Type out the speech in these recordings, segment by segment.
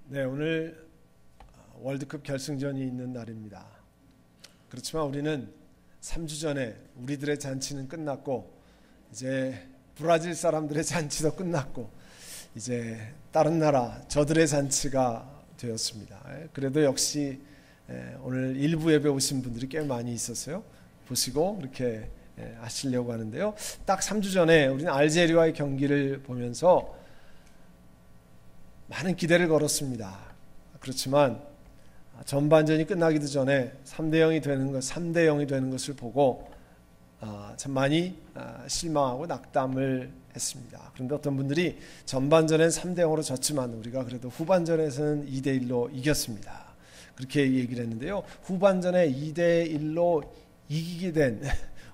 네, 오늘 월드컵 결승전이 있는 날입니다. 그렇지만 우리는 3주 전에 우리들의 잔치는 끝났고 이제 브라질 사람들의 잔치도 끝났고 이제 다른 나라 저들의 잔치가 되었습니다. 그래도 역시 오늘 일부 예배 오신 분들이 꽤 많이 있었어요. 보시고 이렇게 하시려고 하는데요. 딱 3주 전에 우리는 알제리와의 경기를 보면서 많은 기대를 걸었습니다. 그렇지만 전반전이 끝나기도 전에 3대 0이 되는 것을 보고 참 많이 실망하고 낙담을 했습니다. 그런데 어떤 분들이 전반전엔 3대 0으로 졌지만 우리가 그래도 후반전에서는 2대 1로 이겼습니다. 그렇게 얘기를 했는데요. 후반전에 2대 1로 이기게 된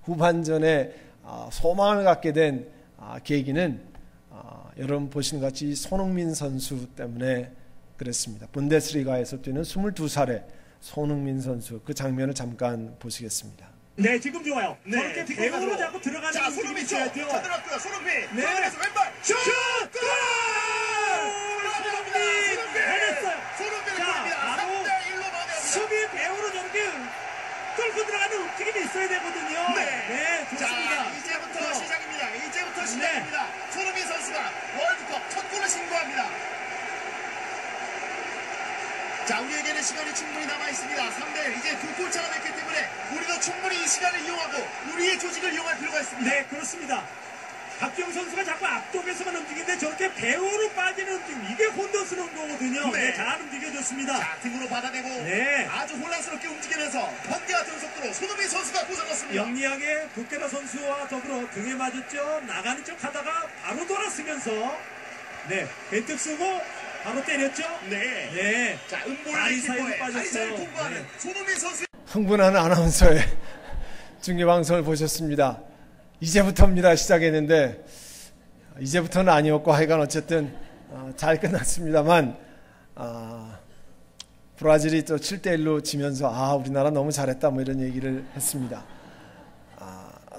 후반전에 소망을 갖게 된 계기는 여러분 보시는 같이 손흥민 선수 때문에 그랬습니다. 분데스리가에서 뛰는 22살의 손흥민 선수, 그 장면을 잠깐 보시겠습니다. 네, 지금 좋아요. 네, 저렇게 배우로 자꾸 들어가는 자, 손흥민 쪽 들어갔고요. 손흥민. 네. 손흥민에서 왼발 슛! 골! 손흥민 해냈어요. 손흥민의 자, 골입니다. 바로 3대 1로 만회합니다. 수비 배우로 저렇게 뚫고 들어가는 움직임이 있어야 되거든요. 네, 좋습니다. 자, 이제부터 시작입니다. 이제부터 시작입니다. 손흥민 선수가 월드컵 첫 골을 신고합니다. 자, 우리에게는 시간이 충분히 남아있습니다. 3대1 이제 두 골 차가 됐기 때문에 우리도 충분히 이 시간을 이용하고 우리의 조직을 이용할 필요가 있습니다. 네, 그렇습니다. 박지영 선수가 자꾸 앞쪽에서만 움직이는데 저렇게 배우로 빠지는 움직임, 이게 혼돈스러운 거거든요. 네, 잘 움직여줬습니다. 자, 등으로 받아내고 아주 혼란스럽게 움직이면서 번개 같은 속도로 손흥민 선수가 고장났습니다. 영리하게 도케라 선수와 더불어 등에 맞았죠. 나가는 척 하다가 바로 돌았으면서 배트 쓰고 바로 때렸죠. 네. 자, 다리 사이로 빠졌어요. 다리 사이를 통과하는 손흥민 선수. 흥분하는 아나운서의 중계방송을 보셨습니다. 이제부터입니다. 시작했는데 이제부터는 아니었고 하여간 어쨌든 잘 끝났습니다만 브라질이 또 7대 1로 지면서 우리나라 너무 잘했다 뭐 이런 얘기를 했습니다.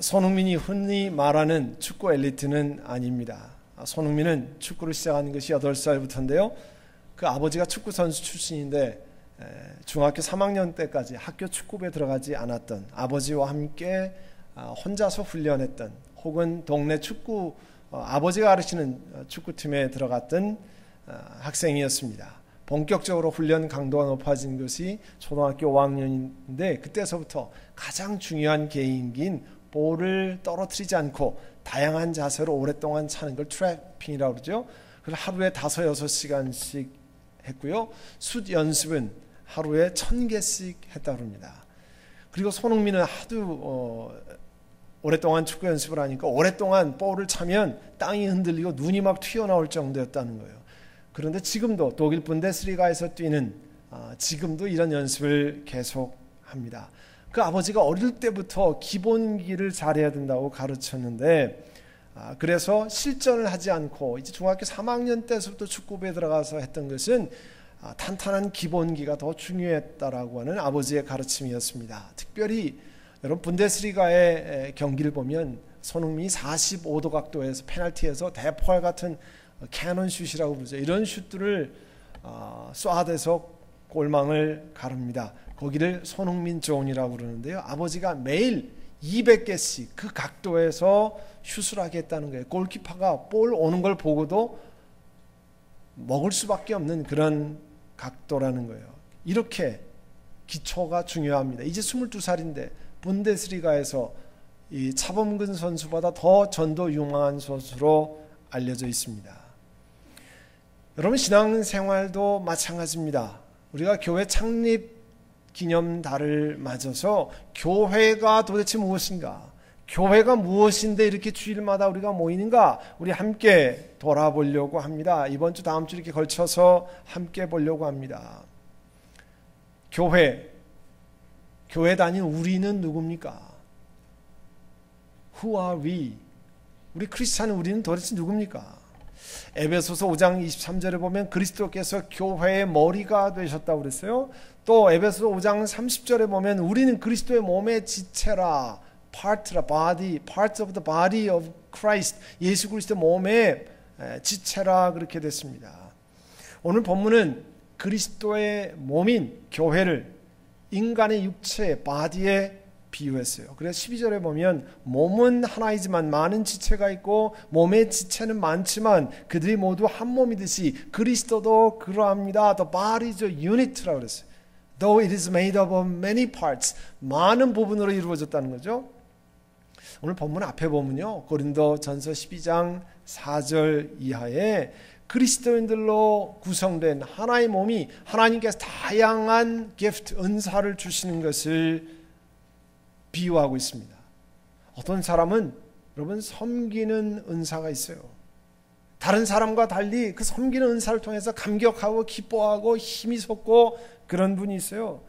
손흥민이 흔히 말하는 축구 엘리트는 아닙니다. 손흥민은 축구를 시작한 것이 8살부터인데요. 그 아버지가 축구 선수 출신인데 중학교 3학년 때까지 학교 축구부에 들어가지 않았던, 아버지와 함께 혼자서 훈련했던, 혹은 동네 축구 아버지가 가르치는 축구팀에 들어갔던 학생이었습니다. 본격적으로 훈련 강도가 높아진 것이 초등학교 5학년인데 그때서부터 가장 중요한 개인기인 볼을 떨어뜨리지 않고 다양한 자세로 오랫동안 차는 걸 트래핑이라고 그러죠. 그걸 하루에 5-6시간씩 했고요. 숫 연습은 하루에 1000개씩 했다고 합니다. 그리고 손흥민은 하도 오랫동안 축구 연습을 하니까 오랫동안 볼을 차면 땅이 흔들리고 눈이 막 튀어나올 정도였다는 거예요. 그런데 지금도 독일 분데스리가에서 뛰는 지금도 이런 연습을 계속합니다. 그 아버지가 어릴 때부터 기본기를 잘해야 된다고 가르쳤는데 그래서 실전을 하지 않고 이제 중학교 3학년 때부터 축구부에 들어가서 했던 것은 탄탄한 기본기가 더 중요했다라고 하는 아버지의 가르침이었습니다. 특별히 여러분 분데스리가의 경기를 보면 손흥민이 45도 각도에서 페널티에서 대포알 같은 캐논 슛이라고 부르죠. 이런 슛들을 쏴대서 골망을 가릅니다. 거기를 손흥민 존이라고 그러는데요. 아버지가 매일 200개씩 그 각도에서 슛을 하게 했다는 거예요. 골키퍼가 볼 오는 걸 보고도 먹을 수밖에 없는 그런 각도라는 거예요. 이렇게 기초가 중요합니다. 이제 22살인데 분데스리가에서 이 차범근 선수보다 더 전도 유망한 선수로 알려져 있습니다. 여러분 신앙생활도 마찬가지입니다. 우리가 교회 창립 기념달을 맞아서 교회가 도대체 무엇인가? 교회가 무엇인데 이렇게 주일마다 우리가 모이는가? 우리 함께 돌아보려고 합니다. 이번 주 다음 주 이렇게 걸쳐서 함께 보려고 합니다. 교회 다닌 우리는 누굽니까? Who are we? 우리 크리스찬 우리는 도대체 누굽니까? 에베소서 5장 23절에 보면 그리스도께서 교회의 머리가 되셨다고 그랬어요. 또 에베소서 5장 30절에 보면 우리는 그리스도의 몸의 지체라, parts of the body of Christ, 예수 그리스도 몸의 지체라 그렇게 됐습니다. 오늘 본문은 그리스도의 몸인 교회를 인간의 육체, 바디에 비유했어요. 그래서 12절에 보면 몸은 하나이지만 많은 지체가 있고 몸의 지체는 많지만 그들이 모두 한 몸이듯이 그리스도도 그러합니다. The body is a unit라고 그랬어요. Though it is made up of many parts. 많은 부분으로 이루어졌다는 거죠. 오늘 본문 앞에 보면요. 고린도전서 12장 4절 이하에 그리스도인들로 구성된 하나의 몸이 하나님께서 다양한 기프트, 은사를 주시는 것을 비유하고 있습니다. 어떤 사람은 여러분 섬기는 은사가 있어요. 다른 사람과 달리 그 섬기는 은사를 통해서 감격하고 기뻐하고 힘이 솟고 그런 분이 있어요.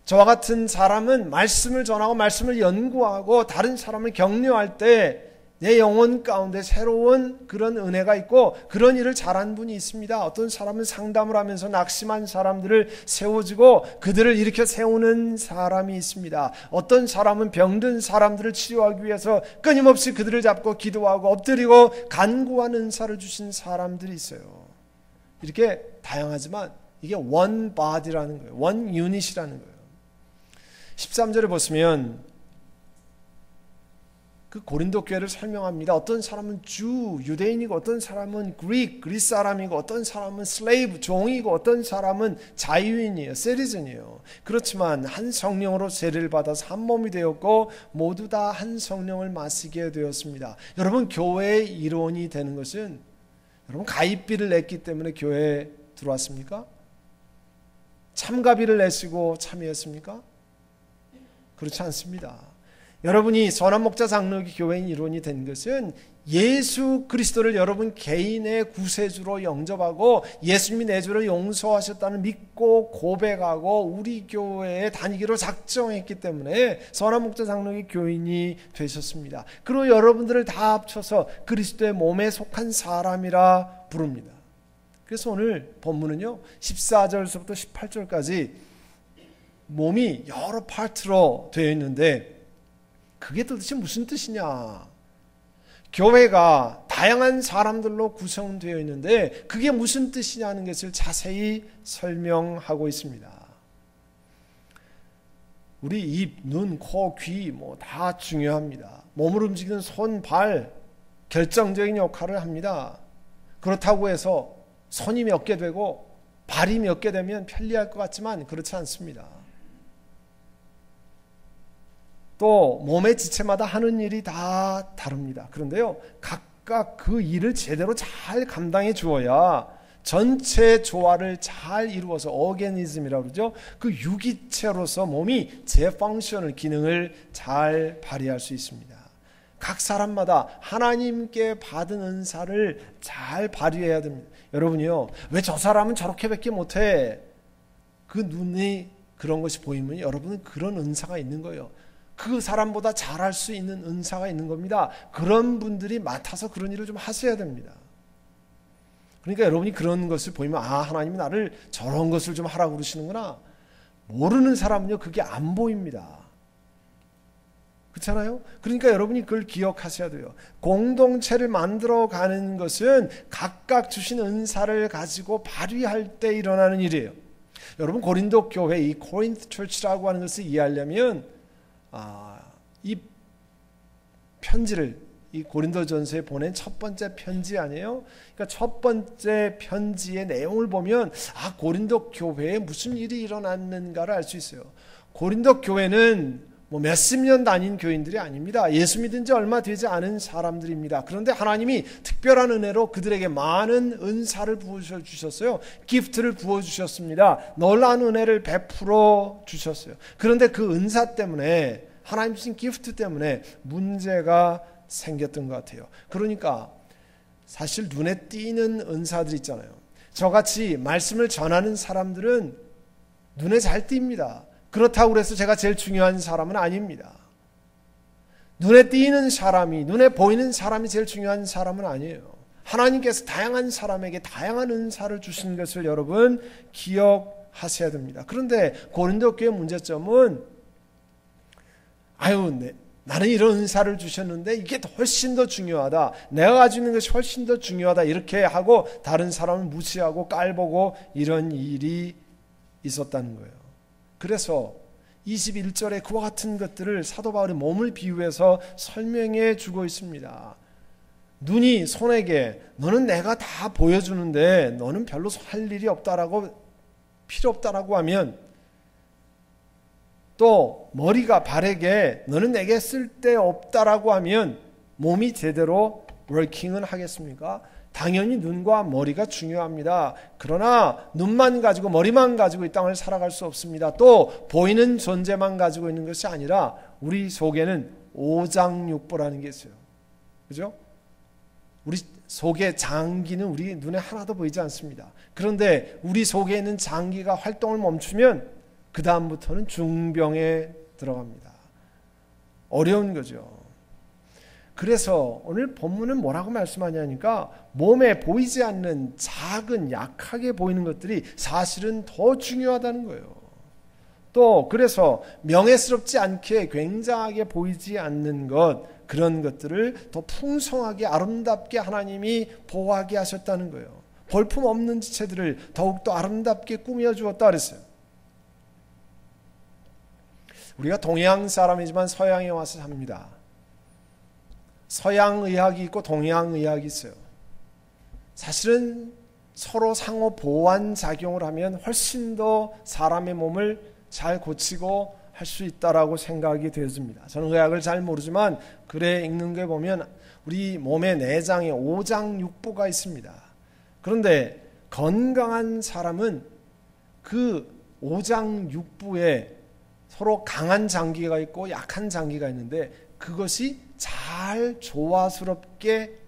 저와 같은 사람은 말씀을 전하고 말씀을 연구하고 다른 사람을 격려할 때 내 영혼 가운데 새로운 그런 은혜가 있고 그런 일을 잘한 분이 있습니다. 어떤 사람은 상담을 하면서 낙심한 사람들을 세워주고 그들을 일으켜 세우는 사람이 있습니다. 어떤 사람은 병든 사람들을 치료하기 위해서 끊임없이 그들을 잡고 기도하고 엎드리고 간구하는 은사를 주신 사람들이 있어요. 이렇게 다양하지만 이게 one body라는 거예요. one unit이라는 거예요. 13절에 보시면 그 고린도 교회를 설명합니다. 어떤 사람은 유대인이고 어떤 사람은 그리스 사람이고 어떤 사람은 슬레이브, 종이고 어떤 사람은 자유인이에요. 세리즌이에요. 그렇지만 한 성령으로 세례를 받아서 한 몸이 되었고 모두 다 한 성령을 마시게 되었습니다. 여러분 교회의 일원이 되는 것은 여러분 가입비를 냈기 때문에 교회에 들어왔습니까? 참가비를 내시고 참여했습니까? 그렇지 않습니다. 여러분이 선한목자 장로교 교회인 일원이 된 것은 예수 그리스도를 여러분 개인의 구세주로 영접하고 예수님이 내 죄를 용서하셨다는 믿고 고백하고 우리 교회에 다니기로 작정했기 때문에 선한목자 장로교 교인이 되셨습니다. 그리고 여러분들을 다 합쳐서 그리스도의 몸에 속한 사람이라 부릅니다. 그래서 오늘 본문은요 14절부터 18절까지 몸이 여러 파트로 되어 있는데 그게 도대체 무슨 뜻이냐? 교회가 다양한 사람들로 구성되어 있는데 그게 무슨 뜻이냐는 것을 자세히 설명하고 있습니다. 우리 입, 눈, 코, 귀 뭐 다 중요합니다. 몸을 움직이는 손, 발 결정적인 역할을 합니다. 그렇다고 해서 손이 몇 개 되고 발이 몇 개 되면 편리할 것 같지만 그렇지 않습니다. 또 몸의 지체마다 하는 일이 다 다릅니다. 그런데요 각각 그 일을 제대로 잘 감당해 주어야 전체 조화를 잘 이루어서 오르가니즘이라고 그러죠. 그 유기체로서 몸이 제 펑션을, 기능을 잘 발휘할 수 있습니다. 각 사람마다 하나님께 받은 은사를 잘 발휘해야 됩니다. 여러분이요 왜 저 사람은 저렇게밖에 못해? 그 눈이 그런 것이 보이면 여러분은 그런 은사가 있는 거예요. 그 사람보다 잘할 수 있는 은사가 있는 겁니다. 그런 분들이 맡아서 그런 일을 좀 하셔야 됩니다. 그러니까 여러분이 그런 것을 보이면 하나님이 나를 저런 것을 좀 하라고 그러시는구나. 모르는 사람은요 그게 안 보입니다. 그렇잖아요? 그러니까 여러분이 그걸 기억하셔야 돼요. 공동체를 만들어가는 것은 각각 주신 은사를 가지고 발휘할 때 일어나는 일이에요. 여러분 고린도 교회 이 코린트 처치라고 하는 것을 이해하려면 이 편지를 이 고린도전서에 보낸 첫 번째 편지 아니에요? 그러니까 첫 번째 편지의 내용을 보면 고린도 교회에 무슨 일이 일어났는가를 알 수 있어요. 고린도 교회는 뭐 몇십 년 다닌 교인들이 아닙니다. 예수 믿은 지 얼마 되지 않은 사람들입니다. 그런데 하나님이 특별한 은혜로 그들에게 많은 은사를 부어주셨어요. 기프트를 부어주셨습니다. 놀라운 은혜를 베풀어 주셨어요. 그런데 그 은사 때문에 하나님 주신 기프트 때문에 문제가 생겼던 것 같아요. 그러니까 사실 눈에 띄는 은사들 있잖아요. 저같이 말씀을 전하는 사람들은 눈에 잘 띕니다. 그렇다고 해서 제가 제일 중요한 사람은 아닙니다. 눈에 띄는 사람이, 눈에 보이는 사람이 제일 중요한 사람은 아니에요. 하나님께서 다양한 사람에게 다양한 은사를 주신 것을 여러분 기억하셔야 됩니다. 그런데 고린도 교회의 문제점은 나는 이런 은사를 주셨는데 이게 훨씬 더 중요하다. 내가 가지고 있는 것이 훨씬 더 중요하다. 이렇게 하고 다른 사람을 무시하고 깔보고 이런 일이 있었다는 거예요. 그래서 21절에 그와 같은 것들을 사도 바울이 몸을 비유해서 설명해 주고 있습니다. 눈이 손에게 너는 내가 다 보여주는데 너는 별로 할 일이 없다라고 필요 없다라고 하면, 또 머리가 발에게 너는 내게 쓸데없다라고 하면 몸이 제대로 워킹은 하겠습니까? 당연히 눈과 머리가 중요합니다. 그러나 눈만 가지고 머리만 가지고 이 땅을 살아갈 수 없습니다. 또 보이는 존재만 가지고 있는 것이 아니라 우리 속에는 오장육부라는 게 있어요. 그죠? 우리 속의 장기는 우리 눈에 하나도 보이지 않습니다. 그런데 우리 속에 있는 장기가 활동을 멈추면 그 다음부터는 중병에 들어갑니다. 어려운 거죠. 그래서 오늘 본문은 뭐라고 말씀하냐니까 몸에 보이지 않는 작은 약하게 보이는 것들이 사실은 더 중요하다는 거예요. 또 그래서 명예스럽지 않게 굉장하게 보이지 않는 것, 그런 것들을 더 풍성하게 아름답게 하나님이 보호하게 하셨다는 거예요. 볼품 없는 지체들을 더욱더 아름답게 꾸며 주었다 그랬어요. 우리가 동양 사람이지만 서양에 와서 삽니다. 서양 의학이 있고 동양 의학이 있어요. 사실은 서로 상호 보완 작용을 하면 훨씬 더 사람의 몸을 잘 고치고 할 수 있다라고 생각이 되어집니다. 저는 의학을 잘 모르지만 글에 읽는 게 보면 우리 몸의 내장에 오장육부가 있습니다. 그런데 건강한 사람은 그 오장육부에 서로 강한 장기가 있고 약한 장기가 있는데 그것이 잘 조화스럽게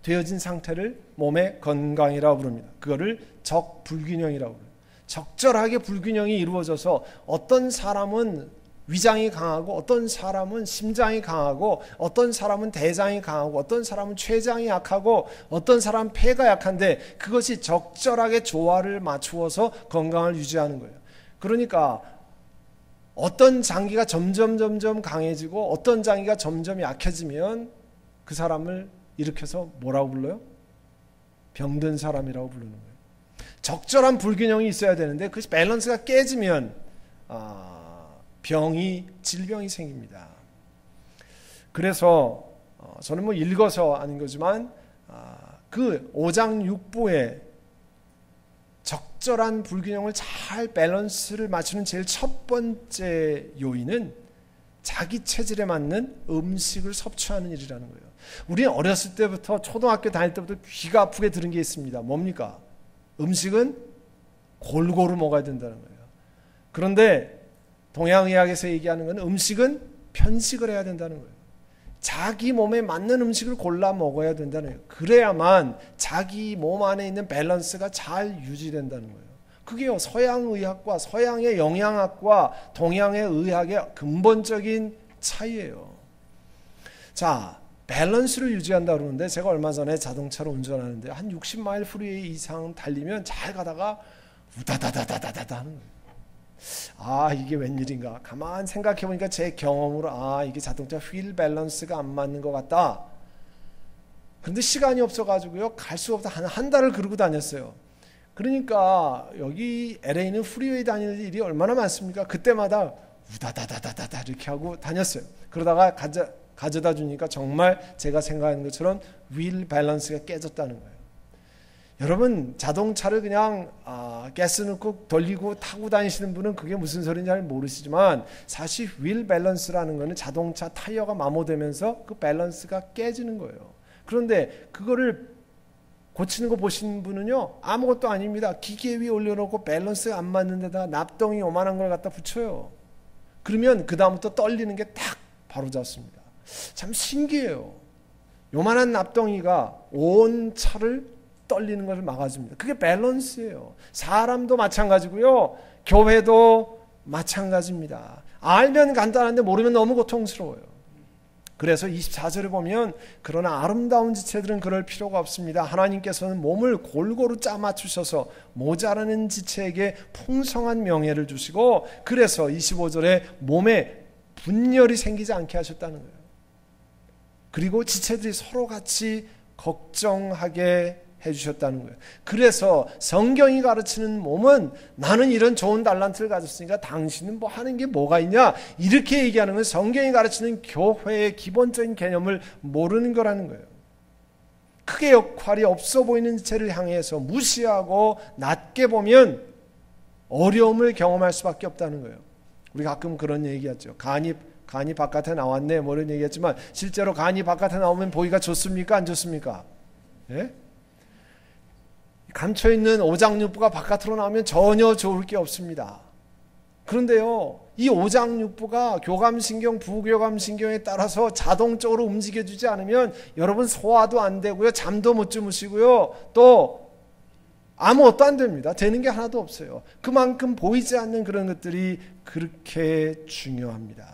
되어진 상태를 몸의 건강이라고 부릅니다. 그거를 적불균형이라고 부릅니다. 적절하게 불균형이 이루어져서 어떤 사람은 위장이 강하고 어떤 사람은 심장이 강하고 어떤 사람은 대장이 강하고 어떤 사람은 췌장이 약하고 어떤 사람은 폐가 약한데 그것이 적절하게 조화를 맞추어서 건강을 유지하는 거예요. 그러니까 어떤 장기가 점점 강해지고 어떤 장기가 점점 약해지면 그 사람을 일으켜서 뭐라고 불러요? 병든 사람이라고 부르는 거예요. 적절한 불균형이 있어야 되는데 그 밸런스가 깨지면 질병이 생깁니다. 그래서 저는 읽어서 아닌 거지만 그 오장육부에 적절한 불균형을 잘 밸런스를 맞추는 제일 첫 번째 요인은 자기 체질에 맞는 음식을 섭취하는 일이라는 거예요. 우리는 어렸을 때부터 초등학교 다닐 때부터 귀가 아프게 들은 게 있습니다. 뭡니까? 음식은 골고루 먹어야 된다는 거예요. 그런데 동양의학에서 얘기하는 건 음식은 편식을 해야 된다는 거예요. 자기 몸에 맞는 음식을 골라 먹어야 된다는 거예요. 그래야만 자기 몸 안에 있는 밸런스가 잘 유지된다는 거예요. 그게요, 서양의학과 서양의 영양학과 동양의 의학의 근본적인 차이예요. 자, 밸런스를 유지한다 그러는데 제가 얼마 전에 자동차로 운전하는데 한 60마일 프리웨이 이상 달리면 잘 가다가 우다다다다다다 하는 거예요. 이게 웬일인가. 가만 생각해 보니까 제 경험으로 이게 자동차 휠 밸런스가 안 맞는 것 같다. 그런데 시간이 없어가지고요, 갈 수가 없다. 한 달을 그러고 다녔어요. 그러니까 여기 LA는 프리웨이 다니는 일이 얼마나 많습니까? 그때마다 우다다다다다 이렇게 하고 다녔어요. 그러다가 가져다 주니까 정말 제가 생각하는 것처럼 휠 밸런스가 깨졌다는 거예요. 여러분, 자동차를 그냥 가스 넣고 돌리고 타고 다니시는 분은 그게 무슨 소리인지 잘 모르시지만 사실 휠 밸런스라는 거는 자동차 타이어가 마모되면서 그 밸런스가 깨지는 거예요. 그런데 그거를 고치는 거 보시는 분은요, 아무것도 아닙니다. 기계 위에 올려놓고 밸런스가 안 맞는 데다가 납덩이 요만한 걸 갖다 붙여요. 그러면 그 다음부터 떨리는 게 딱 바로 잡습니다. 참 신기해요. 요만한 납덩이가 온 차를 떨리는 것을 막아줍니다. 그게 밸런스예요. 사람도 마찬가지고요, 교회도 마찬가지입니다. 알면 간단한데 모르면 너무 고통스러워요. 그래서 24절에 보면 그러나 아름다운 지체들은 그럴 필요가 없습니다. 하나님께서는 몸을 골고루 짜맞추셔서 모자라는 지체에게 풍성한 명예를 주시고, 그래서 25절에 몸에 분열이 생기지 않게 하셨다는 거예요. 그리고 지체들이 서로 같이 걱정하게 해주셨다는 거예요. 그래서 성경이 가르치는 몸은 나는 이런 좋은 달란트를 가졌으니까 당신은 뭐 하는 게 뭐가 있냐, 이렇게 얘기하는 건 성경이 가르치는 교회의 기본적인 개념을 모르는 거라는 거예요. 크게 역할이 없어 보이는 지체를 향해서 무시하고 낮게 보면 어려움을 경험할 수밖에 없다는 거예요. 우리 가끔 그런 얘기하죠. 간이 바깥에 나왔네 뭐 이런 얘기했지만 실제로 간이 바깥에 나오면 보기가 좋습니까? 안 좋습니까? 예? 감춰있는 오장육부가 바깥으로 나오면 전혀 좋을 게 없습니다. 그런데요, 이 오장육부가 교감신경, 부교감신경에 따라서 자동적으로 움직여주지 않으면 여러분 소화도 안 되고요, 잠도 못 주무시고요, 또 아무것도 안 됩니다. 되는 게 하나도 없어요. 그만큼 보이지 않는 그런 것들이 그렇게 중요합니다.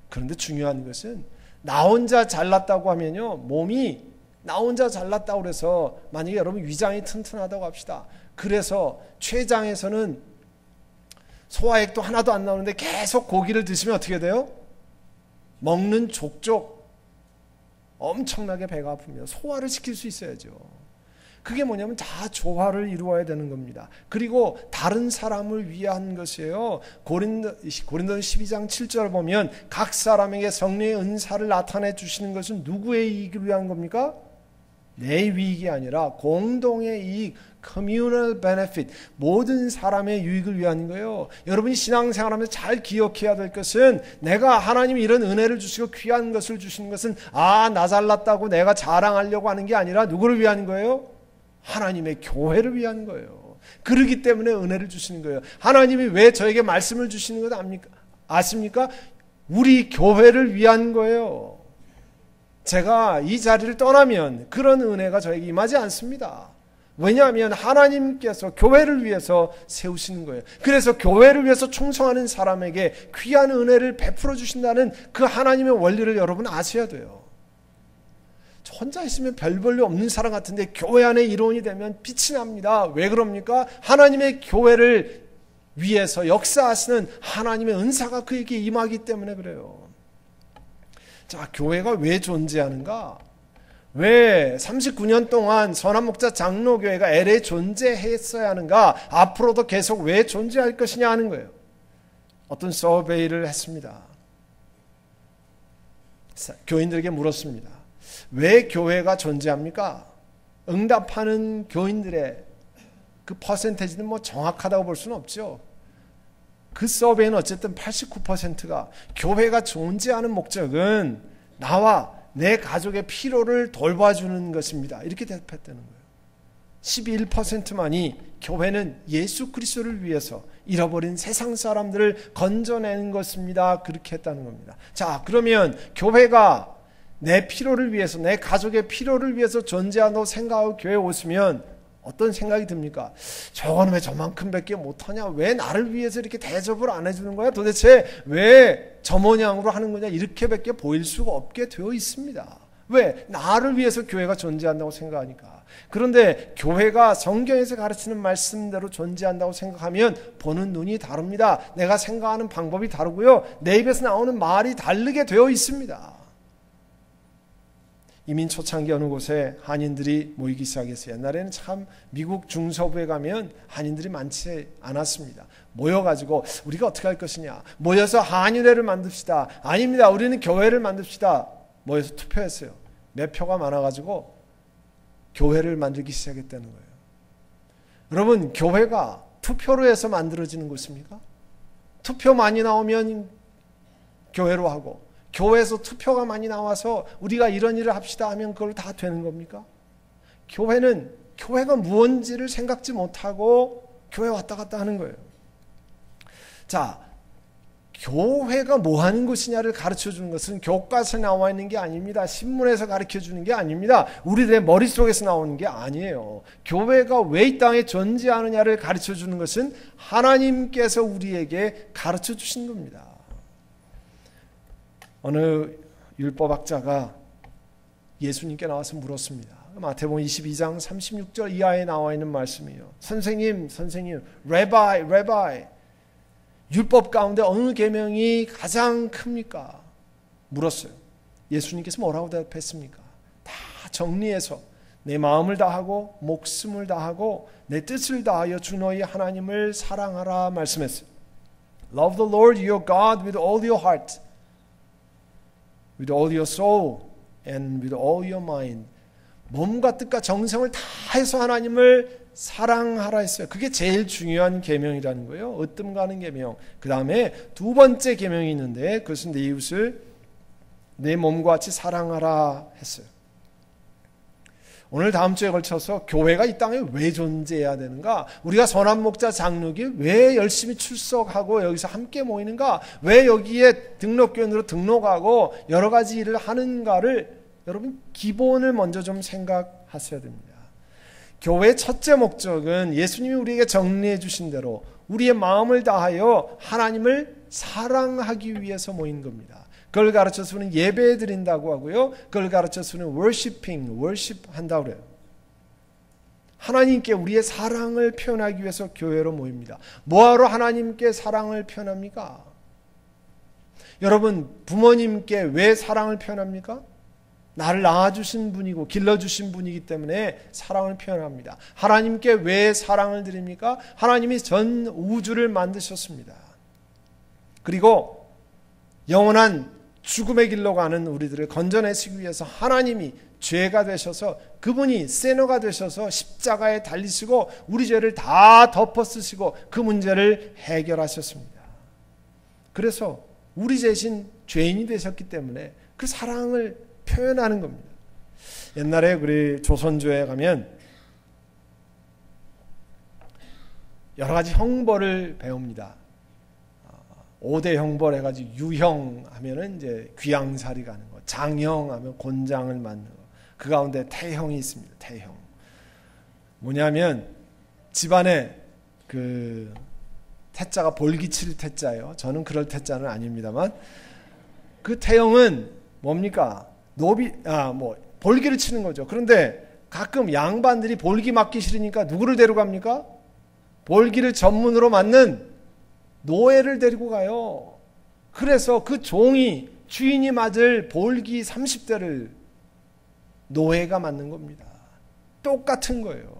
그런데 중요한 것은 나 혼자 잘났다고 하면요, 몸이 나 혼자 잘났다고 그래서 만약에 여러분 위장이 튼튼하다고 합시다. 그래서 췌장에서는 소화액도 하나도 안 나오는데 계속 고기를 드시면 어떻게 돼요? 먹는 족족 엄청나게 배가 아픕니다. 소화를 시킬 수 있어야죠. 그게 뭐냐면 다 조화를 이루어야 되는 겁니다. 그리고 다른 사람을 위한 것이에요. 고린도서 12장 7절 보면 각 사람에게 성령의 은사를 나타내 주시는 것은 누구의 이익을 위한 겁니까? 내 유익이 아니라 공동의 이익, communal benefit, 모든 사람의 유익을 위한 거예요. 여러분이 신앙생활하면서 잘 기억해야 될 것은 내가 하나님이 이런 은혜를 주시고 귀한 것을 주시는 것은 나 잘났다고 내가 자랑하려고 하는 게 아니라 누구를 위한 거예요? 하나님의 교회를 위한 거예요. 그러기 때문에 은혜를 주시는 거예요. 하나님이 왜 저에게 말씀을 주시는 것 아십니까? 우리 교회를 위한 거예요. 제가 이 자리를 떠나면 그런 은혜가 저에게 임하지 않습니다. 왜냐하면 하나님께서 교회를 위해서 세우시는 거예요. 그래서 교회를 위해서 충성하는 사람에게 귀한 은혜를 베풀어 주신다는 그 하나님의 원리를 여러분 아셔야 돼요. 혼자 있으면 별 볼일 없는 사람 같은데 교회 안에 일원이 되면 빛이 납니다. 왜 그럽니까? 하나님의 교회를 위해서 역사하시는 하나님의 은사가 그에게 임하기 때문에 그래요. 자, 교회가 왜 존재하는가? 왜 39년 동안 선한목자 장로교회가 LA에 존재했어야 하는가? 앞으로도 계속 왜 존재할 것이냐 하는 거예요. 어떤 서베이를 했습니다. 교인들에게 물었습니다. 왜 교회가 존재합니까? 응답하는 교인들의 그 퍼센테이지는 뭐 정확하다고 볼 수는 없죠. 그 서베이는 어쨌든 89%가 교회가 존재하는 목적은 나와 내 가족의 필요를 돌봐주는 것입니다. 이렇게 대답했다는 거예요. 11%만이 교회는 예수 그리스도를 위해서 잃어버린 세상 사람들을 건져내는 것입니다. 그렇게 했다는 겁니다. 자, 그러면 교회가 내 필요를 위해서, 내 가족의 필요를 위해서 존재한다고 생각하고 교회에 오시면 어떤 생각이 듭니까? 저건 왜 저만큼밖에 못하냐? 왜 나를 위해서 이렇게 대접을 안 해주는 거야? 도대체 왜 저 모양으로 하는 거냐? 이렇게밖에 보일 수가 없게 되어 있습니다. 왜? 나를 위해서 교회가 존재한다고 생각하니까. 그런데 교회가 성경에서 가르치는 말씀대로 존재한다고 생각하면 보는 눈이 다릅니다. 내가 생각하는 방법이 다르고요. 내 입에서 나오는 말이 다르게 되어 있습니다. 이민 초창기 어느 곳에 한인들이 모이기 시작했어요. 옛날에는 참 미국 중서부에 가면 한인들이 많지 않았습니다. 모여가지고 우리가 어떻게 할 것이냐. 모여서 한인회를 만듭시다. 아닙니다. 우리는 교회를 만듭시다. 모여서 투표했어요. 몇 표가 많아가지고 교회를 만들기 시작했다는 거예요. 여러분, 교회가 투표로 해서 만들어지는 것입니까? 투표 많이 나오면 교회로 하고 교회에서 투표가 많이 나와서 우리가 이런 일을 합시다 하면 그걸 다 되는 겁니까? 교회가 무언지를 생각지 못하고 교회 왔다 갔다 하는 거예요. 자, 교회가 뭐 하는 것이냐를 가르쳐 주는 것은 교과서에 나와 있는 게 아닙니다. 신문에서 가르쳐 주는 게 아닙니다. 우리들의 머릿속에서 나오는 게 아니에요. 교회가 왜 이 땅에 존재하느냐를 가르쳐 주는 것은 하나님께서 우리에게 가르쳐 주신 겁니다. 어느 율법학자가 예수님께 나와서 물었습니다. 마태복음 22장 36절 이하에 나와 있는 말씀이에요. 선생님, 레바이, 율법 가운데 어느 계명이 가장 큽니까? 물었어요. 예수님께서 뭐라고 대답했습니까? 다 정리해서 내 마음을 다하고 목숨을 다하고 내 뜻을 다하여 주 너희 하나님을 사랑하라 말씀했어요. Love the Lord your God with all your heart, with all your soul, and with all your mind. 몸과 뜻과 정성을 다해서 하나님을 사랑하라 했어요. 그게 제일 중요한 계명이라는 거예요. 으뜸 가는 계명. 그 다음에 두 번째 계명이 있는데 그것은 내 이웃을 내 몸과 같이 사랑하라 했어요. 오늘 다음 주에 걸쳐서 교회가 이 땅에 왜 존재해야 되는가? 우리가 선한 목자 장로교 왜 열심히 출석하고 여기서 함께 모이는가? 왜 여기에 등록교인으로 등록하고 여러 가지 일을 하는가를 여러분 기본을 먼저 좀 생각하셔야 됩니다. 교회의 첫째 목적은 예수님이 우리에게 정리해 주신 대로 우리의 마음을 다하여 하나님을 사랑하기 위해서 모인 겁니다. 그걸 가르쳐서 우리는 예배 드린다고 하고요. 그걸 가르쳐서 우리는 worship 한다고 그래요. 하나님께 우리의 사랑을 표현하기 위해서 교회로 모입니다. 뭐하러 하나님께 사랑을 표현합니까? 여러분 부모님께 왜 사랑을 표현합니까? 나를 낳아주신 분이고 길러주신 분이기 때문에 사랑을 표현합니다. 하나님께 왜 사랑을 드립니까? 하나님이 전 우주를 만드셨습니다. 그리고 영원한 죽음의 길로 가는 우리들을 건져내시기 위해서 하나님이 죄가 되셔서 그분이 세너가 되셔서 십자가에 달리시고 우리 죄를 다 덮어 쓰시고 그 문제를 해결하셨습니다. 그래서 우리 대신 죄인이 되셨기 때문에 그 사랑을 표현하는 겁니다. 옛날에 우리 조선조에 가면 여러 가지 형벌을 배웁니다. 5대 형벌 해가지고 유형 하면은 이제 귀양살이 가는 거, 장형 하면 곤장을 맞는 거, 그 가운데 태형이 있습니다. 태형. 뭐냐면 집안에 그 태자가 볼기칠 태자예요. 저는 그럴 태자는 아닙니다만 그 태형은 뭡니까? 볼기를 치는 거죠. 그런데 가끔 양반들이 볼기 맞기 싫으니까 누구를 데려갑니까? 볼기를 전문으로 맞는 노예를 데리고 가요. 그래서 그 종이 주인이 맞을 볼기 30대를 노예가 맞는 겁니다. 똑같은 거예요.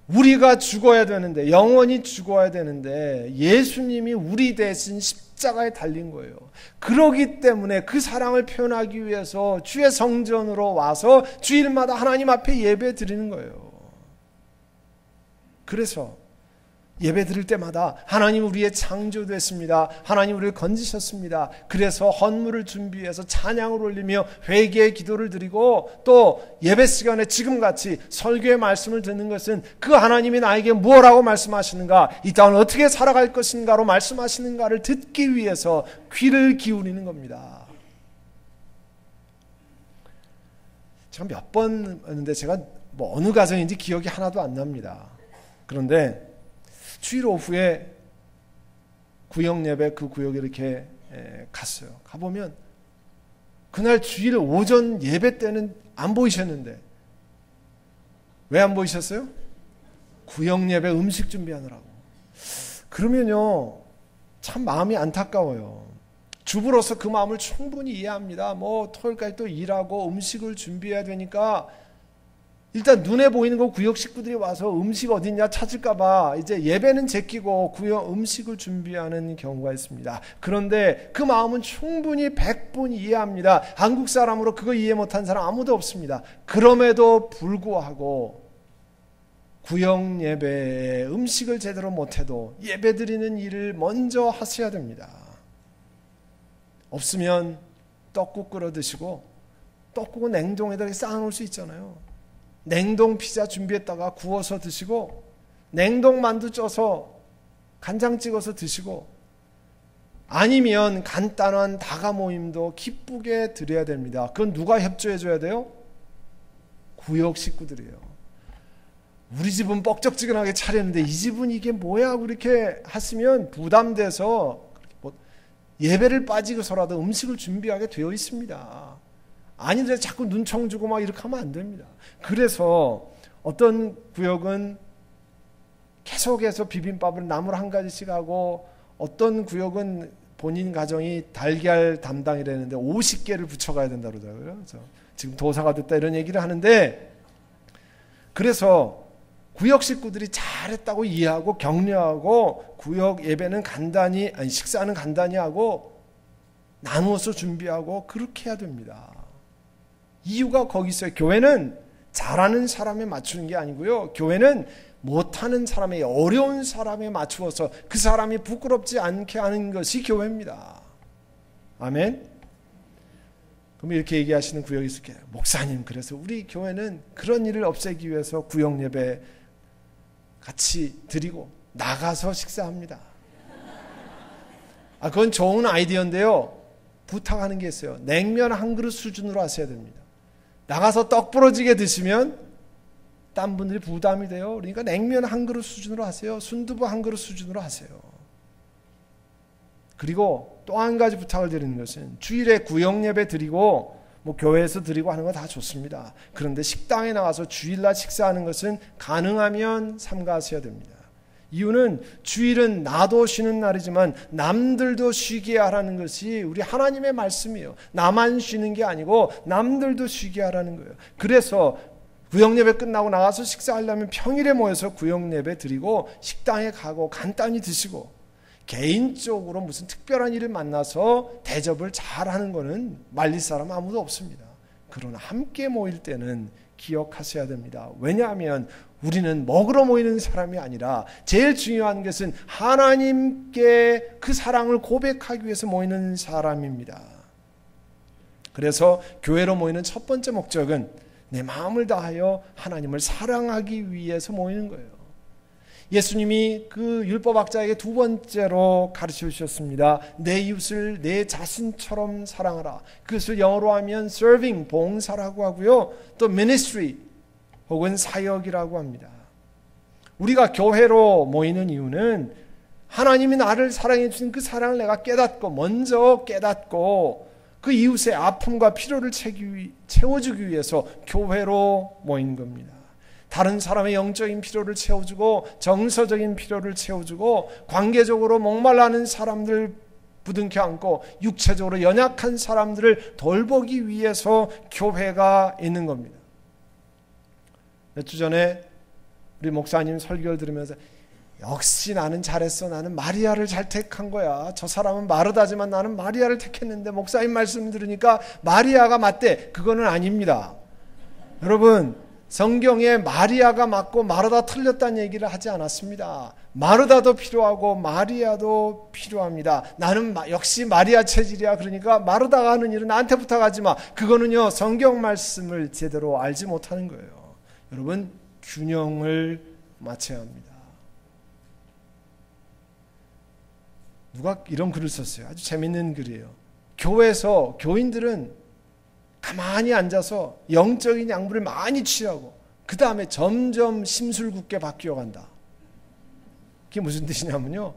우리가 죽어야 되는데, 영원히 죽어야 되는데 예수님이 우리 대신 십자가에 달린 거예요. 그러기 때문에 그 사랑을 표현하기 위해서 주의 성전으로 와서 주일마다 하나님 앞에 예배 드리는 거예요. 그래서 예배 드릴 때마다 하나님 우리의 창조됐습니다. 하나님 우리를 건지셨습니다. 그래서 헌물을 준비해서 찬양을 올리며 회개의 기도를 드리고 또 예배 시간에 지금같이 설교의 말씀을 듣는 것은 그 하나님이 나에게 무엇라고 말씀하시는가, 이 땅을 어떻게 살아갈 것인가로 말씀하시는가를 듣기 위해서 귀를 기울이는 겁니다. 제가 몇 번 했는데 제가 어느 가정인지 기억이 하나도 안 납니다. 그런데 주일 오후에 구역 예배 그 구역에 이렇게 갔어요. 가보면 그날 주일 오전 예배 때는 안 보이셨는데 왜 안 보이셨어요? 구역 예배 음식 준비하느라고. 그러면요 참 마음이 안타까워요. 주부로서 그 마음을 충분히 이해합니다. 토요일까지 또 일하고 음식을 준비해야 되니까 일단 눈에 보이는 거 구역 식구들이 와서 음식 어딨냐 찾을까봐 이제 예배는 제끼고 구역 음식을 준비하는 경우가 있습니다. 그런데 그 마음은 충분히 100분 이해합니다. 한국 사람으로 그거 이해 못한 사람 아무도 없습니다. 그럼에도 불구하고 구역 예배에 음식을 제대로 못해도 예배 드리는 일을 먼저 하셔야 됩니다. 없으면 떡국 끓여 드시고, 떡국은 냉동에다 쌓아놓을 수 있잖아요. 냉동 피자 준비했다가 구워서 드시고, 냉동 만두 쪄서 간장 찍어서 드시고, 아니면 간단한 다가 모임도 기쁘게 드려야 됩니다. 그건 누가 협조해 줘야 돼요? 구역 식구들이에요. 우리 집은 뻑적지근하게 차렸는데 이 집은 이게 뭐야 그렇게 하시면 부담돼서 예배를 빠지고서라도 음식을 준비하게 되어 있습니다. 아닌데 자꾸 눈총 주고 막 이렇게 하면 안 됩니다. 그래서 어떤 구역은 계속해서 비빔밥을 나물 한 가지씩 하고, 어떤 구역은 본인 가정이 달걀 담당이라는데 50개를 붙여가야 된다고 그러더라고요. 지금 도사가 됐다 이런 얘기를 하는데, 그래서 구역 식구들이 잘했다고 이해하고 격려하고, 구역 예배는 간단히, 식사는 간단히 하고 나누어서 준비하고 그렇게 해야 됩니다. 이유가 거기 있어요. 교회는 잘하는 사람에 맞추는 게 아니고요. 교회는 못하는 사람에, 어려운 사람에 맞추어서 그 사람이 부끄럽지 않게 하는 것이 교회입니다. 아멘. 그럼 이렇게 얘기하시는 구역이 있을 거예요. 목사님, 그래서 우리 교회는 그런 일을 없애기 위해서 구역 예배 같이 드리고 나가서 식사합니다. 그건 좋은 아이디어인데요. 부탁하는 게 있어요. 냉면 한 그릇 수준으로 하셔야 됩니다. 나가서 떡 부러지게 드시면 딴 분들이 부담이 돼요. 그러니까 냉면 한 그릇 수준으로 하세요. 순두부 한 그릇 수준으로 하세요. 그리고 또 한 가지 부탁을 드리는 것은, 주일에 구역 예배 드리고 교회에서 드리고 하는 거 다 좋습니다. 그런데 식당에 나와서 주일날 식사하는 것은 가능하면 삼가하셔야 됩니다. 이유는 주일은 나도 쉬는 날이지만 남들도 쉬게 하라는 것이 우리 하나님의 말씀이에요. 나만 쉬는 게 아니고 남들도 쉬게 하라는 거예요. 그래서 구역예배 끝나고 나가서 식사하려면 평일에 모여서 구역예배 드리고 식당에 가고 간단히 드시고, 개인적으로 무슨 특별한 일을 만나서 대접을 잘하는 거는 말릴 사람 아무도 없습니다. 그러나 함께 모일 때는 기억하셔야 됩니다. 왜냐하면 우리는 먹으러 모이는 사람이 아니라 제일 중요한 것은 하나님께 그 사랑을 고백하기 위해서 모이는 사람입니다. 그래서 교회로 모이는 첫 번째 목적은 내 마음을 다하여 하나님을 사랑하기 위해서 모이는 거예요. 예수님이 그 율법학자에게 두 번째로 가르쳐 주셨습니다. 내 이웃을 내 자신처럼 사랑하라. 그것을 영어로 하면 serving, 봉사라고 하고요. 또 ministry 혹은 사역이라고 합니다. 우리가 교회로 모이는 이유는 하나님이 나를 사랑해 주신 그 사랑을 내가 먼저 깨닫고 그 이웃의 아픔과 필요를 채워주기 위해서 교회로 모인 겁니다. 다른 사람의 영적인 필요를 채워주고 정서적인 필요를 채워주고, 관계적으로 목말라는 사람들 부둥켜 안고 육체적으로 연약한 사람들을 돌보기 위해서 교회가 있는 겁니다. 몇 주 전에 우리 목사님 설교를 들으면서, 역시 나는 잘했어. 나는 마리아를 잘 택한 거야. 저 사람은 마르다지만 나는 마리아를 택했는데 목사님 말씀 들으니까 마리아가 맞대. 그거는 아닙니다. 여러분, 성경에 마리아가 맞고 마르다 틀렸다는 얘기를 하지 않았습니다. 마르다도 필요하고 마리아도 필요합니다. 나는 역시 마리아 체질이야. 그러니까 마르다가 하는 일은 나한테 부탁하지 마. 그거는요, 성경 말씀을 제대로 알지 못하는 거예요. 여러분, 균형을 맞춰야 합니다. 누가 이런 글을 썼어요. 아주 재밌는 글이에요. 교회에서 교인들은 가만히 앉아서 영적인 양분을 많이 취하고 그 다음에 점점 심술궂게 바뀌어간다. 그게 무슨 뜻이냐면요,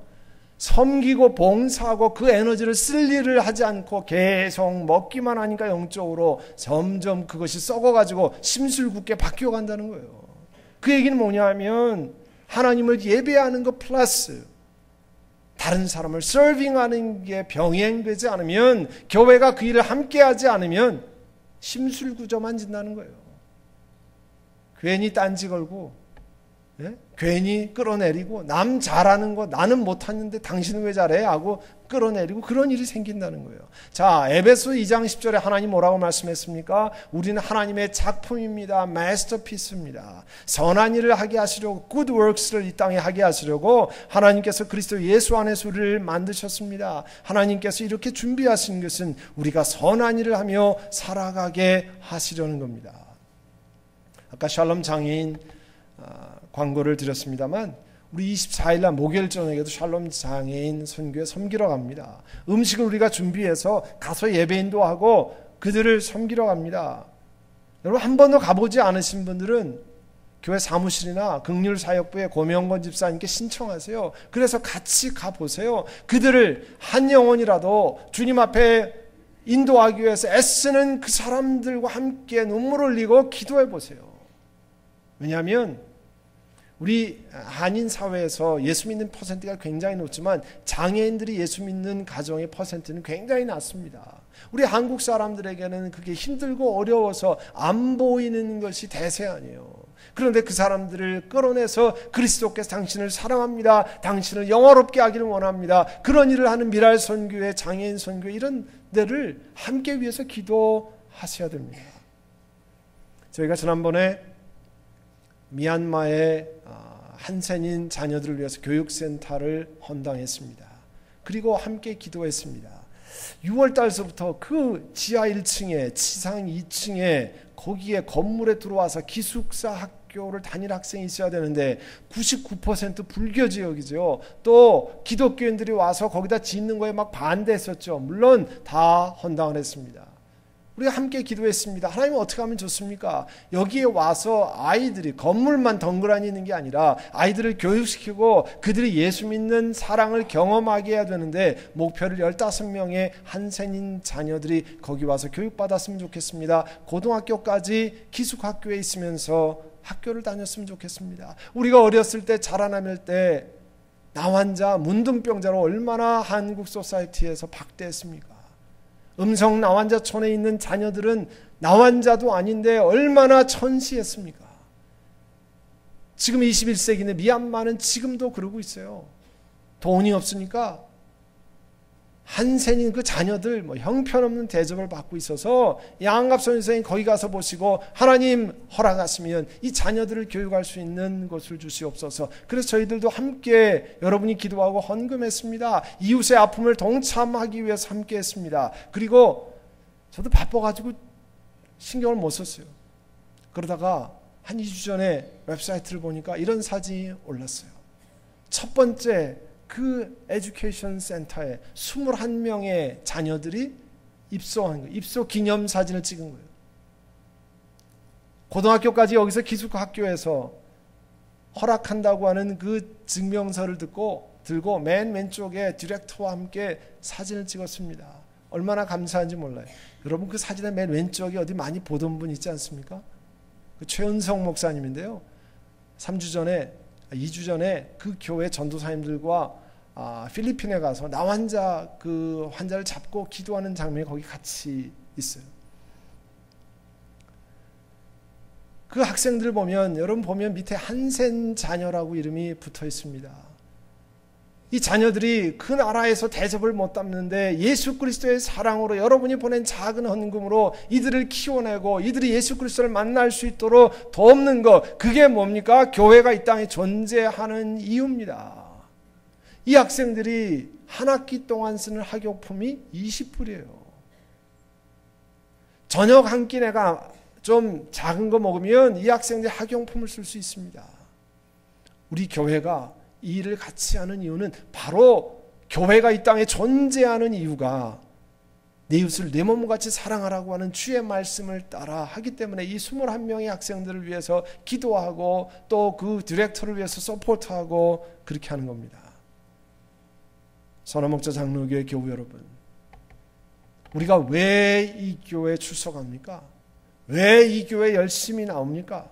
섬기고 봉사하고 그 에너지를 쓸 일을 하지 않고 계속 먹기만 하니까 영적으로 점점 그것이 썩어가지고 심술궂게 바뀌어간다는 거예요. 그 얘기는 뭐냐 하면, 하나님을 예배하는 것 플러스 다른 사람을 서빙하는 게 병행되지 않으면, 교회가 그 일을 함께하지 않으면 심술구조만 진다는 거예요. 괜히 딴지 걸고, 괜히 끌어내리고, 남 잘하는 거 나는 못하는데 당신은 왜 잘해? 하고 끌어내리고, 그런 일이 생긴다는 거예요. 자, 에베소 2장 10절에 하나님 뭐라고 말씀했습니까? 우리는 하나님의 작품입니다. 마스터피스입니다. 선한 일을 하게 하시려고, good works를 이 땅에 하게 하시려고 하나님께서 그리스도 예수 안에서 우리를 만드셨습니다. 하나님께서 이렇게 준비하신 것은 우리가 선한 일을 하며 살아가게 하시려는 겁니다. 아까 샬롬 장애인 광고를 드렸습니다만, 우리 24일날 목요일 저녁에도 샬롬 장애인 선교에 섬기러 갑니다. 음식을 우리가 준비해서 가서 예배인도 하고 그들을 섬기러 갑니다. 여러분, 한 번도 가보지 않으신 분들은 교회 사무실이나 극률사역부에 고명건 집사님께 신청하세요. 그래서 같이 가보세요. 그들을 한 영혼이라도 주님 앞에 인도하기 위해서 애쓰는 그 사람들과 함께 눈물 흘리고 기도해 보세요. 왜냐하면 우리 한인 사회에서 예수 믿는 퍼센트가 굉장히 높지만 장애인들이 예수 믿는 가정의 퍼센트는 굉장히 낮습니다. 우리 한국 사람들에게는 그게 힘들고 어려워서 안 보이는 것이 대세아니에요. 그런데 그 사람들을 끌어내서 그리스도께서 당신을 사랑합니다, 당신을 영화롭게 하기를 원합니다, 그런 일을 하는 미랄 선교회, 장애인 선교회, 이런 데를 함께 위해서 기도하셔야 됩니다. 저희가 지난번에 미얀마의 한센인 자녀들을 위해서 교육센터를 헌당했습니다. 그리고 함께 기도했습니다. 6월 달서부터 그 지하 1층에 지상 2층에 거기에 건물에 들어와서 기숙사 학교를 다닐 학생이 있어야 되는데 99% 불교 지역이죠. 또 기독교인들이 와서 거기다 짓는 거에 막 반대했었죠. 물론 다 헌당을 했습니다. 우리가 함께 기도했습니다. 하나님 어떻게 하면 좋습니까? 여기에 와서 아이들이 건물만 덩그러니 있는 게 아니라 아이들을 교육시키고 그들이 예수 믿는 사랑을 경험하게 해야 되는데 목표를 15명의 한센인 자녀들이 거기 와서 교육받았으면 좋겠습니다. 고등학교까지 기숙학교에 있으면서 학교를 다녔으면 좋겠습니다. 우리가 어렸을 때 자라나밀 때 나환자, 문둥병자로 얼마나 한국 소사이티에서 박대했습니까? 음성 나환자촌에 있는 자녀들은 나환자도 아닌데 얼마나 천시했습니까? 지금 21세기인데 미얀마는 지금도 그러고 있어요. 돈이 없으니까 한센인 그 자녀들 형편없는 대접을 받고 있어서 양갑선 선생님 거기 가서 보시고 하나님 허락하시면 이 자녀들을 교육할 수 있는 곳을 주시옵소서. 그래서 저희들도 함께 여러분이 기도하고 헌금했습니다. 이웃의 아픔을 동참하기 위해서 함께 했습니다. 그리고 저도 바빠가지고 신경을 못 썼어요. 그러다가 한 2주 전에 웹사이트를 보니까 이런 사진이 올랐어요. 첫 번째, 그 에듀케이션 센터에 21명의 자녀들이 입소한 거예요. 입소 기념 사진을 찍은 거예요. 고등학교까지 여기서 기숙학교에서 허락한다고 하는 그 증명서를 들고 맨 왼쪽에 디렉터와 함께 사진을 찍었습니다. 얼마나 감사한지 몰라요. 여러분 그 사진의 맨 왼쪽에 어디 많이 보던 분 있지 않습니까? 그 최은성 목사님인데요. 2주 전에 그 교회 전도사님들과 필리핀에 가서 나환자 그 환자를 잡고 기도하는 장면이 거기 같이 있어요. 그 학생들 보면 여러분 보면 밑에 한센 자녀라고 이름이 붙어 있습니다. 이 자녀들이 그 나라에서 대접을 못 받는데 예수 그리스도의 사랑으로 여러분이 보낸 작은 헌금으로 이들을 키워내고 이들이 예수 그리스도를 만날 수 있도록 돕는 것, 그게 뭡니까? 교회가 이 땅에 존재하는 이유입니다. 이 학생들이 한 학기 동안 쓰는 학용품이 20불이에요. 저녁 한 끼 내가 좀 작은 거 먹으면 이 학생들이 학용품을 쓸 수 있습니다. 우리 교회가 이 일을 같이 하는 이유는 바로 교회가 이 땅에 존재하는 이유가 내 이웃을 내 몸과 같이 사랑하라고 하는 주의 말씀을 따라 하기 때문에 이 21명의 학생들을 위해서 기도하고 또 그 디렉터를 위해서 서포트하고 그렇게 하는 겁니다. 선화목자 장로교회 교우 여러분, 우리가 왜 이 교회에 출석합니까? 왜 이 교회에 열심히 나옵니까?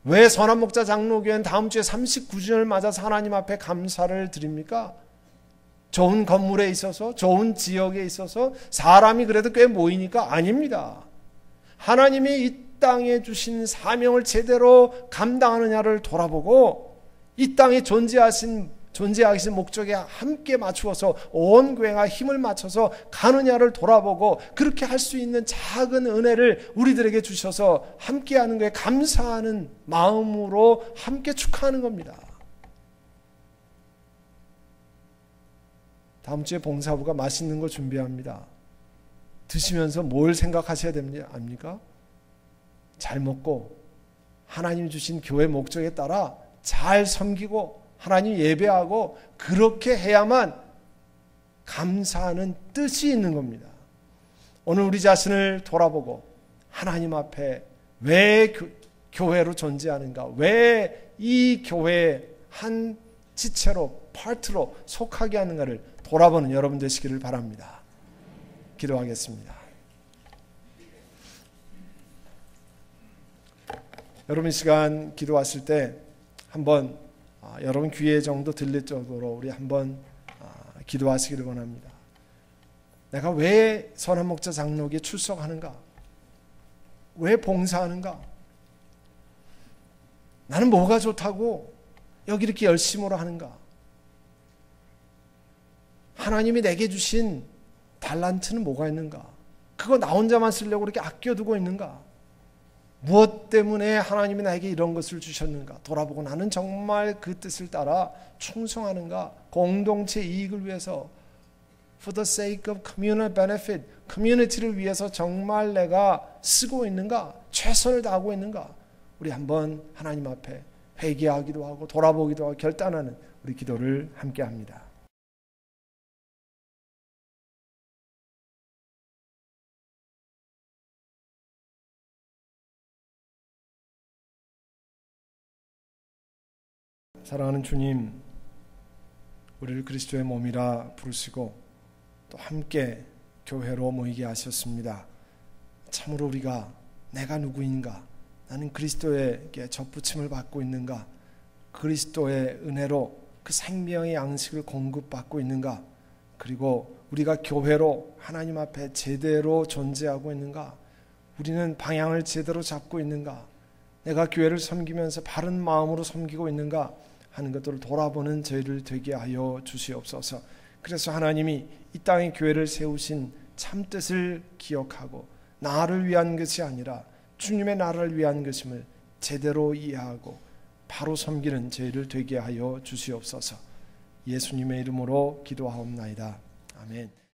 왜 선화목자 장로교회는 다음 주에 39주년을 맞아서 하나님 앞에 감사를 드립니까? 좋은 건물에 있어서, 좋은 지역에 있어서 사람이 그래도 꽤 모이니까? 아닙니다. 하나님이 이 땅에 주신 사명을 제대로 감당하느냐를 돌아보고 이 땅에 존재하신 목적에 함께 맞추어서 온 교회가 힘을 맞춰서 가느냐를 돌아보고 그렇게 할 수 있는 작은 은혜를 우리들에게 주셔서 함께하는 것에 감사하는 마음으로 함께 축하하는 겁니다. 다음 주에 봉사부가 맛있는 거 준비합니다. 드시면서 뭘 생각하셔야 됩니까? 잘 먹고 하나님 주신 교회 목적에 따라 잘 섬기고 하나님 예배하고 그렇게 해야만 감사하는 뜻이 있는 겁니다. 오늘 우리 자신을 돌아보고 하나님 앞에 왜 교회로 존재하는가, 왜 이 교회의 한 지체로 파트로 속하게 하는가를 돌아보는 여러분 되시기를 바랍니다. 기도하겠습니다. 여러분 이 시간 기도하실 때 한번 여러분 귀에 정도 들릴 정도로 우리 한번 기도하시기를 원합니다. 내가 왜 선한 목자 장로교에 출석하는가? 왜 봉사하는가? 나는 뭐가 좋다고 여기 이렇게 열심으로 하는가? 하나님이 내게 주신 달란트는 뭐가 있는가? 그거 나 혼자만 쓰려고 그렇게 아껴두고 있는가? 무엇 때문에 하나님이 나에게 이런 것을 주셨는가? 돌아보고 나는 정말 그 뜻을 따라 충성하는가? 공동체 이익을 위해서 for the sake of communal benefit, 커뮤니티를 위해서 정말 내가 쓰고 있는가? 최선을 다하고 있는가? 우리 한번 하나님 앞에 회개하기도 하고 돌아보기도 하고 결단하는 우리 기도를 함께 합니다. 사랑하는 주님, 우리를 그리스도의 몸이라 부르시고 또 함께 교회로 모이게 하셨습니다. 참으로 우리가 내가 누구인가? 나는 그리스도에게 접붙임을 받고 있는가? 그리스도의 은혜로 그 생명의 양식을 공급받고 있는가? 그리고 우리가 교회로 하나님 앞에 제대로 존재하고 있는가? 우리는 방향을 제대로 잡고 있는가? 내가 교회를 섬기면서 바른 마음으로 섬기고 있는가 하는 것들을 돌아보는 저희를 되게 하여 주시옵소서. 그래서 하나님이 이 땅에 교회를 세우신 참뜻을 기억하고 나를 위한 것이 아니라 주님의 나라를 위한 것임을 제대로 이해하고 바로 섬기는 저희를 되게 하여 주시옵소서. 예수님의 이름으로 기도하옵나이다. 아멘.